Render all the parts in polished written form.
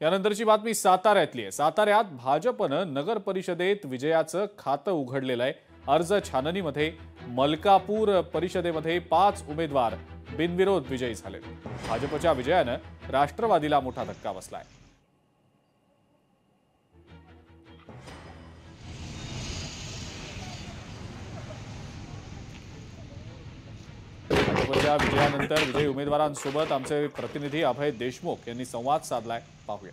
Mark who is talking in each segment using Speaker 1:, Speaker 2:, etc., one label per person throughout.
Speaker 1: यानंतरची बातमी साताऱ्यातली आहे। साताऱ्यात भाजपनं नगर परिषदेत विजयाचं खातं उघडलेलं आहे। अर्ज छाननीमध्ये मलकापूर परिषदेमध्ये 5 उमेदवार बिनविरोध विजयी झाले। भाजपच्या विजयानं राष्ट्रवादीला मोठा धक्का बसलाय। भाजपच्या विजयानंतर विजयी उमेदवारांसोबत आमचे प्रतिनिधी अभय देशमुख यांनी संवाद साधलाय, पाहूया।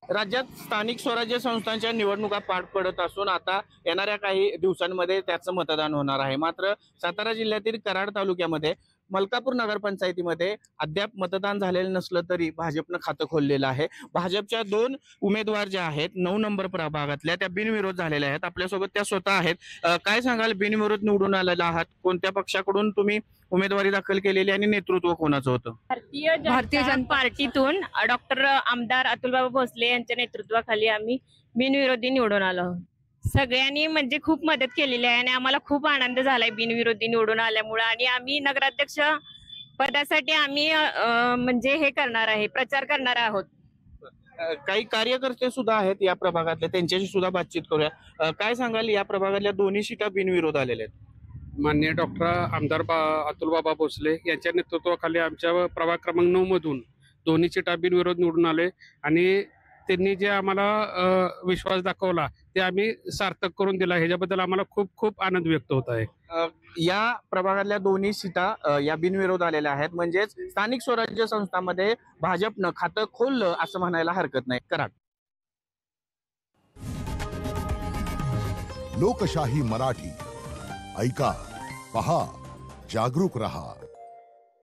Speaker 2: राज्यात स्थानिक स्वराज्य संस्थांच्या निवडणुका पार पडत असून आता येणाऱ्या काही दिवसांमध्ये त्याचं मतदान होणार आहे। मात्र सातारा जिल्ह्यातील कराड तालुक्यामध्ये मलकापूर नगरपंचायतीमध्ये अद्याप मतदान झालेलं नसलं तरी भाजपनं खातं खोललेलं आहे। भाजपच्या 2 उमेदवार ज्या आहेत 9 नंबर प्रभागातल्या त्या बिनविरोध झालेल्या आहेत। आपल्यासोबत त्या स्वतः आहेत। काय सांगाल, बिनविरोध निवडून आलेला आहात, कोणत्या पक्षाकडून तुम्ही उमेदवारी दाखल केलेली आणि नेतृत्व कोणाचं होतं?
Speaker 3: भारतीय जनता पार्टीतून डॉक्टर आमदार अतुलबाबा भोसले यांच्या नेतृत्वाखाली आम्ही बिनविरोधी निवडून आलो आहोत। सगळ्यांनी म्हणजे खूप मदत केलेली आहे आणि आम्हाला खूप आनंद झालाय बिनविरोधी निवडून आल्यामुळे। आणि आम्ही नगराध्यक्ष पदासाठी आम्ही म्हणजे हे करणार आहे, प्रचार करणार आहोत।
Speaker 2: काही कार्यकर्ते सुद्धा आहेत या प्रभागातले, त्यांच्याशी सुद्धा बातचीत करूया। काय सांगाल, या प्रभागातल्या 2 सीटा बिनविरोध आलेल्या आहेत?
Speaker 4: माननीय डॉक्टर आमदार अतुलबाबा भोसले यांच्या नेतृत्वाखाली आमच्या प्रभाग क्रमांक 9 मधून 2 सीटा बिनविरोध निवडून आले आणि त्यांनी जे आम्हाला विश्वास दाखवला ते आम्ही सार्थक करून दिला। ह्याच्याबद्दल आम्हाला खूप खूप आनंद व्यक्त होत आहे।
Speaker 2: या प्रभागातल्या 2 सीटा या बिनविरोध आलेल्या आहेत, म्हणजेच स्थानिक स्वराज्य संस्थांमध्ये भाजपनं खातं खोललं असं म्हणायला हरकत नाही। कराड।
Speaker 5: लोकशाही मराठी ऐका, पहा, जागरूक रहा।